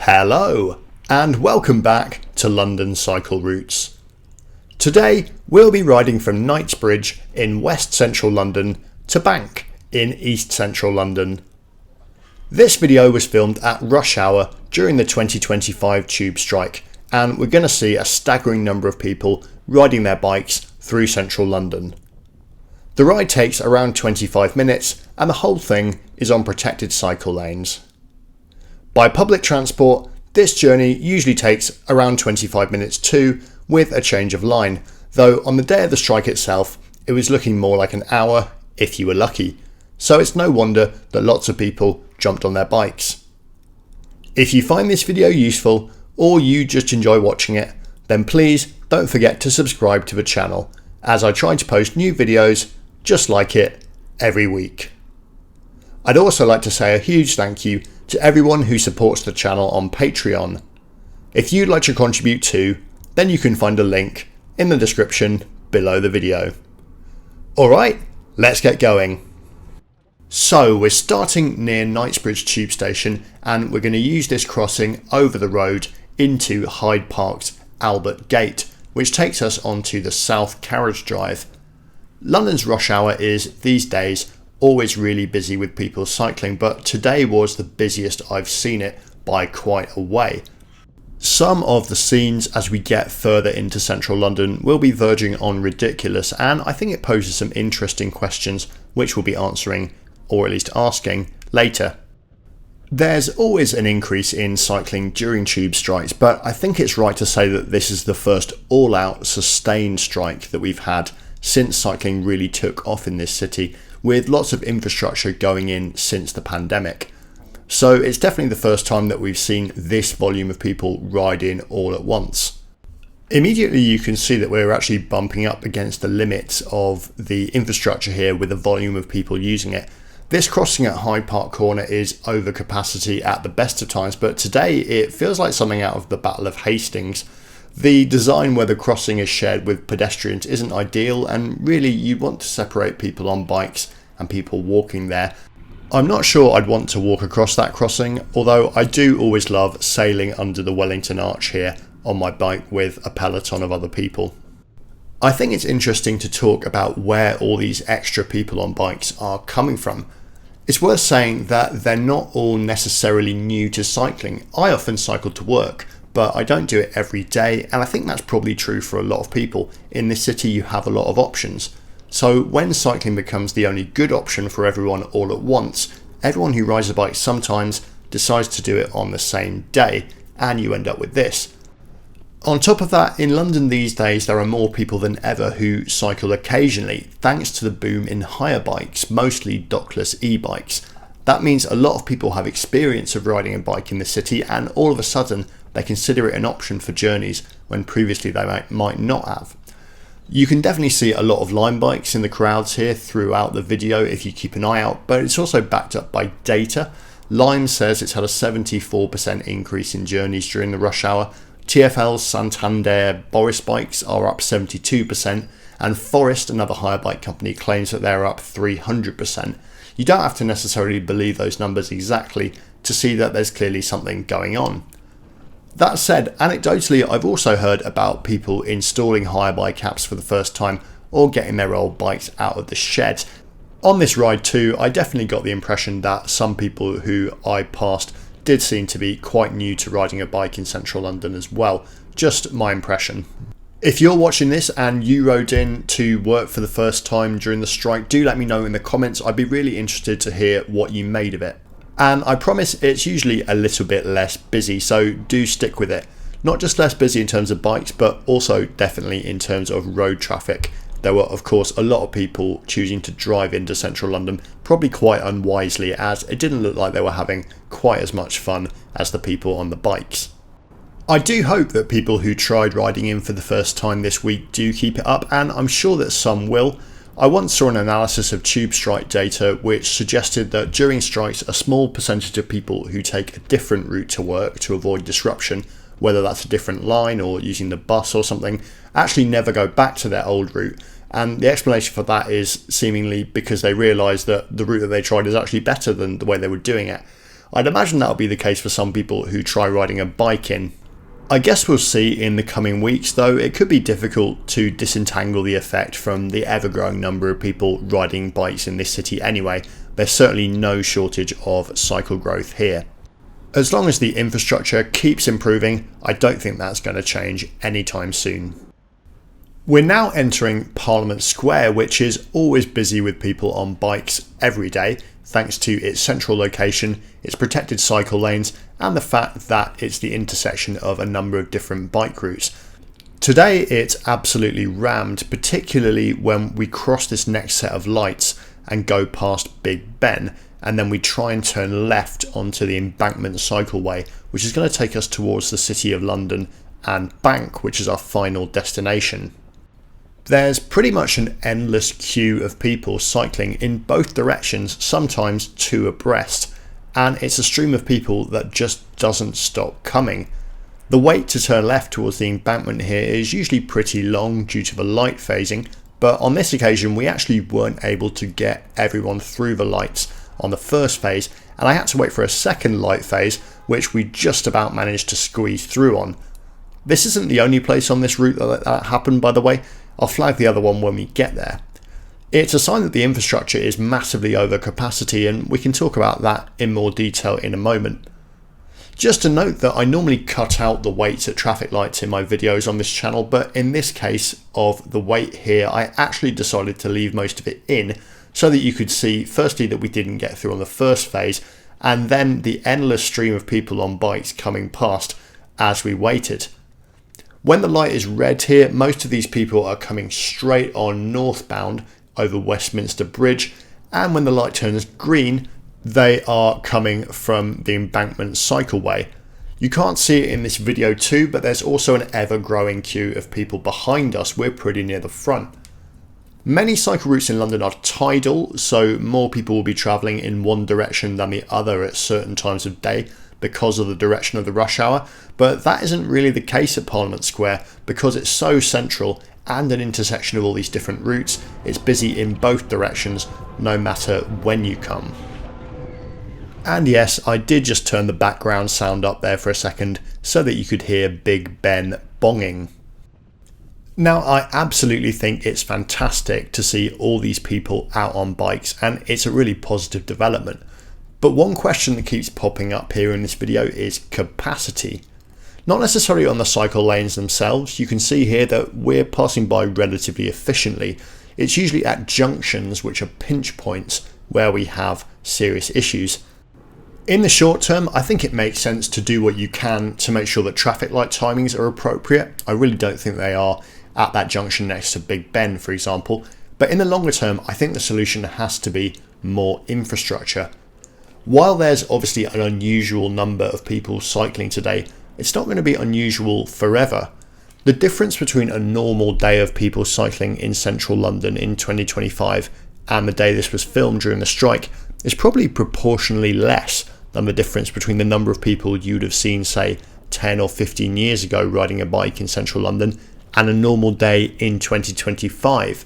Hello and welcome back to London Cycle Routes. Today we'll be riding from Knightsbridge in West Central London to Bank in East Central London. This video was filmed at rush hour during the 2025 tube strike, and we're going to see a staggering number of people riding their bikes through central London. The ride takes around 25 minutes and the whole thing is on protected cycle lanes. By public transport, this journey usually takes around 25 minutes too, with a change of line, though on the day of the strike itself it was looking more like an hour if you were lucky, so it's no wonder that lots of people jumped on their bikes. If you find this video useful or you just enjoy watching it, then please don't forget to subscribe to the channel, as I try to post new videos just like it every week. I'd also like to say a huge thank you to everyone who supports the channel on Patreon. If you'd like to contribute too, then you can find a link in the description below the video. Alright, let's get going. So we're starting near Knightsbridge tube station and we're going to use this crossing over the road into Hyde Park's Albert Gate, which takes us onto the South Carriage Drive. London's rush hour is, these days, always really busy with people cycling, but today was the busiest I've seen it by quite a way. Some of the scenes as we get further into central London will be verging on ridiculous, and I think it poses some interesting questions which we'll be answering, or at least asking, later. There's always an increase in cycling during tube strikes, but I think it's right to say that this is the first all-out sustained strike that we've had since cycling really took off in this city, with lots of infrastructure going in since the pandemic. So it's definitely the first time that we've seen this volume of people ride in all at once. Immediately you can see that we're actually bumping up against the limits of the infrastructure here with the volume of people using it. This crossing at Hyde Park Corner is over capacity at the best of times, but today it feels like something out of the Battle of Hastings. The design where the crossing is shared with pedestrians isn't ideal, and really you want to separate people on bikes and people walking there. I'm not sure I'd want to walk across that crossing, although I do always love sailing under the Wellington Arch here on my bike with a peloton of other people. I think it's interesting to talk about where all these extra people on bikes are coming from. It's worth saying that they're not all necessarily new to cycling. I often cycle to work, but I don't do it every day, and I think that's probably true for a lot of people. In this city you have a lot of options. So when cycling becomes the only good option for everyone all at once, everyone who rides a bike sometimes decides to do it on the same day, and you end up with this. On top of that, in London these days there are more people than ever who cycle occasionally, thanks to the boom in hire bikes, mostly dockless e-bikes. That means a lot of people have experience of riding a bike in the city, and all of a sudden they consider it an option for journeys when previously they might not have. You can definitely see a lot of Lime bikes in the crowds here throughout the video if you keep an eye out, but it's also backed up by data. Lime says it's had a 74% increase in journeys during the rush hour. TfL's Santander Boris bikes are up 72%, and Forest, another hire bike company, claims that they're up 300%. You don't have to necessarily believe those numbers exactly to see that there's clearly something going on. That said, anecdotally I've also heard about people installing hire bike apps for the first time or getting their old bikes out of the shed. On this ride too, I definitely got the impression that some people who I passed did seem to be quite new to riding a bike in central London as well. Just my impression. If you're watching this and you rode in to work for the first time during the strike, do let me know in the comments. I'd be really interested to hear what you made of it. And I promise it's usually a little bit less busy, so do stick with it. Not just less busy in terms of bikes, but also definitely in terms of road traffic. There were of course a lot of people choosing to drive into central London, probably quite unwisely, as it didn't look like they were having quite as much fun as the people on the bikes. I do hope that people who tried riding in for the first time this week do keep it up, and I'm sure that some will. I once saw an analysis of tube strike data which suggested that during strikes a small percentage of people who take a different route to work to avoid disruption, whether that's a different line or using the bus or something, actually never go back to their old route. And the explanation for that is seemingly because they realise that the route that they tried is actually better than the way they were doing it. I'd imagine that'll be the case for some people who try riding a bike in. I guess we'll see in the coming weeks, though it could be difficult to disentangle the effect from the ever-growing number of people riding bikes in this city anyway. There's certainly no shortage of cycle growth here. As long as the infrastructure keeps improving, I don't think that's going to change anytime soon. We're now entering Parliament Square, which is always busy with people on bikes every day, thanks to its central location, its protected cycle lanes, and the fact that it's the intersection of a number of different bike routes. Today it's absolutely rammed, particularly when we cross this next set of lights and go past Big Ben, and then we try and turn left onto the Embankment Cycleway, which is going to take us towards the City of London and Bank, which is our final destination. There's pretty much an endless queue of people cycling in both directions, sometimes two abreast, and it's a stream of people that just doesn't stop coming. The wait to turn left towards the embankment here is usually pretty long due to the light phasing, but on this occasion we actually weren't able to get everyone through the lights on the first phase, and I had to wait for a second light phase, which we just about managed to squeeze through on. This isn't the only place on this route that happened, by the way. I'll flag the other one when we get there. It's a sign that the infrastructure is massively over capacity, and we can talk about that in more detail in a moment. Just to note that I normally cut out the waits at traffic lights in my videos on this channel, but in this case of the wait here, I actually decided to leave most of it in so that you could see firstly that we didn't get through on the first phase, and then the endless stream of people on bikes coming past as we waited. When the light is red here, most of these people are coming straight on northbound over Westminster Bridge, and when the light turns green, they are coming from the Embankment Cycleway. You can't see it in this video too, but there's also an ever-growing queue of people behind us. We're pretty near the front. Many cycle routes in London are tidal, so more people will be travelling in one direction than the other at certain times of day because of the direction of the rush hour, but that isn't really the case at Parliament Square because it's so central and an intersection of all these different routes. It's busy in both directions no matter when you come. And yes, I did just turn the background sound up there for a second so that you could hear Big Ben bonging. Now, I absolutely think it's fantastic to see all these people out on bikes, and it's a really positive development. But one question that keeps popping up here in this video is capacity. Not necessarily on the cycle lanes themselves. You can see here that we're passing by relatively efficiently. It's usually at junctions, which are pinch points, where we have serious issues. In the short term, I think it makes sense to do what you can to make sure that traffic light timings are appropriate. I really don't think they are at that junction next to Big Ben, for example. But in the longer term, I think the solution has to be more infrastructure. While there's obviously an unusual number of people cycling today, it's not going to be unusual forever. The difference between a normal day of people cycling in central London in 2025 and the day this was filmed during the strike is probably proportionally less than the difference between the number of people you'd have seen, say, 10 or 15 years ago riding a bike in central London and a normal day in 2025.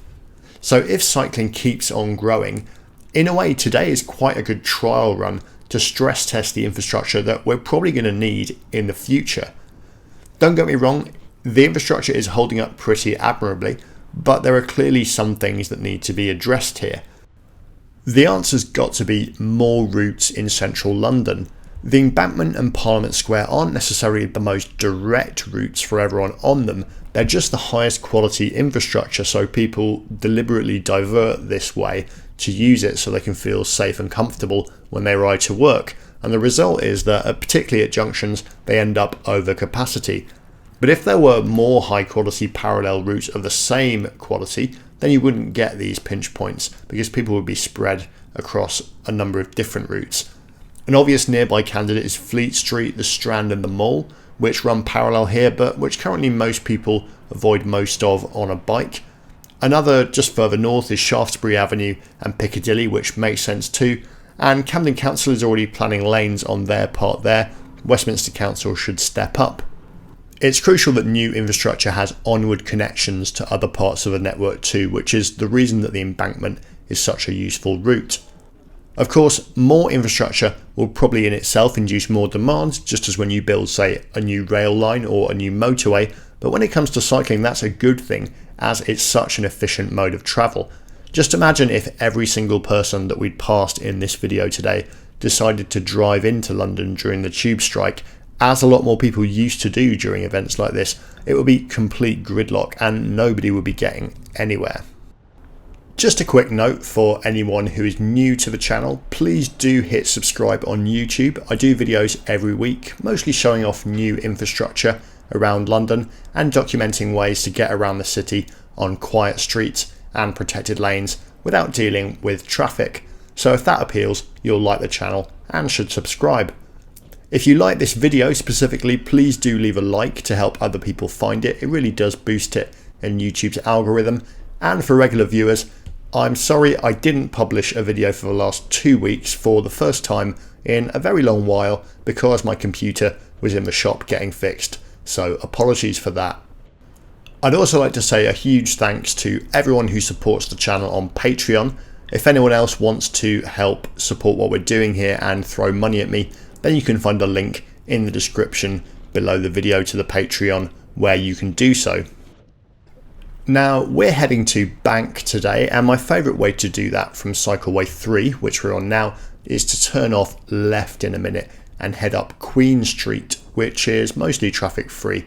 So if cycling keeps on growing, in a way today is quite a good trial run to stress test the infrastructure that we're probably going to need in the future. Don't get me wrong, the infrastructure is holding up pretty admirably, but there are clearly some things that need to be addressed here. The answer's got to be more routes in central London. The Embankment and Parliament Square aren't necessarily the most direct routes for everyone on them. They're just the highest quality infrastructure, so people deliberately divert this way to use it so they can feel safe and comfortable when they ride to work. And the result is that, particularly at junctions, they end up over capacity. But if there were more high quality parallel routes of the same quality, then you wouldn't get these pinch points because people would be spread across a number of different routes. An obvious nearby candidate is Fleet Street, the Strand and the Mall, which run parallel here but which currently most people avoid most of on a bike. Another just further north is Shaftesbury Avenue and Piccadilly, which makes sense too, and Camden Council is already planning lanes on their part there. Westminster Council should step up. It's crucial that new infrastructure has onward connections to other parts of the network too, which is the reason that the embankment is such a useful route. Of course, more infrastructure will probably in itself induce more demand, just as when you build, say, a new rail line or a new motorway, but when it comes to cycling, that's a good thing, as it's such an efficient mode of travel. Just imagine if every single person that we'd passed in this video today decided to drive into London during the tube strike, as a lot more people used to do during events like this. It would be complete gridlock and nobody would be getting anywhere. Just a quick note for anyone who is new to the channel, please do hit subscribe on YouTube. I do videos every week, mostly showing off new infrastructure around London and documenting ways to get around the city on quiet streets and protected lanes without dealing with traffic. So if that appeals, you'll like the channel and should subscribe. If you like this video specifically, please do leave a like to help other people find it. It really does boost it in YouTube's algorithm. And for regular viewers, I'm sorry I didn't publish a video for the last 2 weeks for the first time in a very long while because my computer was in the shop getting fixed, so apologies for that. I'd also like to say a huge thanks to everyone who supports the channel on Patreon. If anyone else wants to help support what we're doing here and throw money at me, then you can find a link in the description below the video to the Patreon where you can do so. Now we're heading to Bank today, and my favourite way to do that from Cycleway 3, which we're on now, is to turn off left in a minute and head up Queen Street, which is mostly traffic free.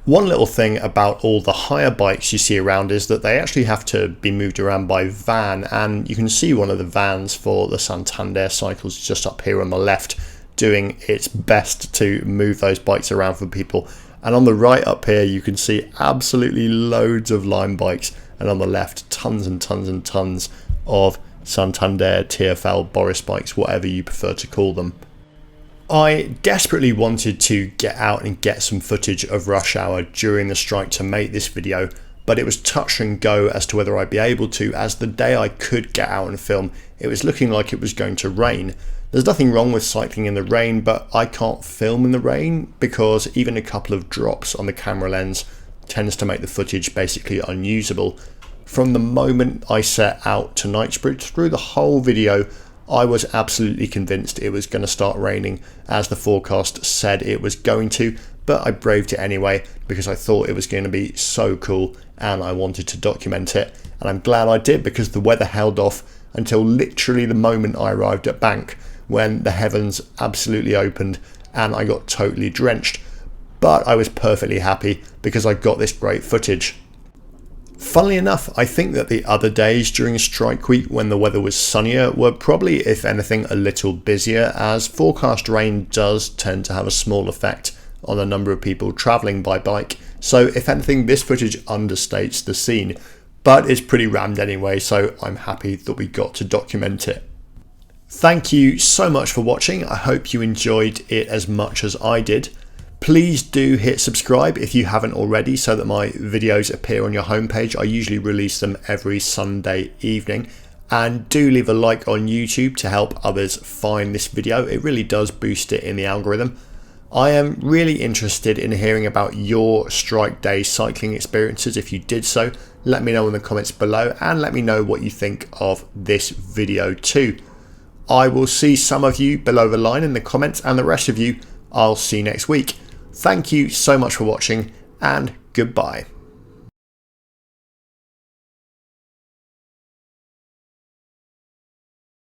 One little thing about all the hire bikes you see around is that they actually have to be moved around by van, and you can see one of the vans for the Santander cycles just up here on the left doing its best to move those bikes around for people. And on the right up here you can see absolutely loads of Lime bikes, and on the left tons and tons and tons of Santander, TfL, Boris bikes, whatever you prefer to call them. I desperately wanted to get out and get some footage of rush hour during the strike to make this video, but it was touch and go as to whether I'd be able to, as the day I could get out and film, it was looking like it was going to rain. There's nothing wrong with cycling in the rain, but I can't film in the rain because even a couple of drops on the camera lens tends to make the footage basically unusable. From the moment I set out to Knightsbridge through the whole video, I was absolutely convinced it was going to start raining, as the forecast said it was going to, but I braved it anyway because I thought it was going to be so cool and I wanted to document it, and I'm glad I did because the weather held off until literally the moment I arrived at Bank, when the heavens absolutely opened and I got totally drenched, but I was perfectly happy because I got this great footage. Funnily enough, I think that the other days during strike week when the weather was sunnier were probably, if anything, a little busier, as forecast rain does tend to have a small effect on the number of people travelling by bike, so if anything this footage understates the scene, but it's pretty rammed anyway, so I'm happy that we got to document it. Thank you so much for watching. I hope you enjoyed it as much as I did. Please do hit subscribe if you haven't already so that my videos appear on your homepage. I usually release them every Sunday evening. And do leave a like on YouTube to help others find this video. It really does boost it in the algorithm. I am really interested in hearing about your strike day cycling experiences. If you did so, let me know in the comments below and let me know what you think of this video too. I will see some of you below the line in the comments, and the rest of you I'll see next week. Thank you so much for watching, and goodbye.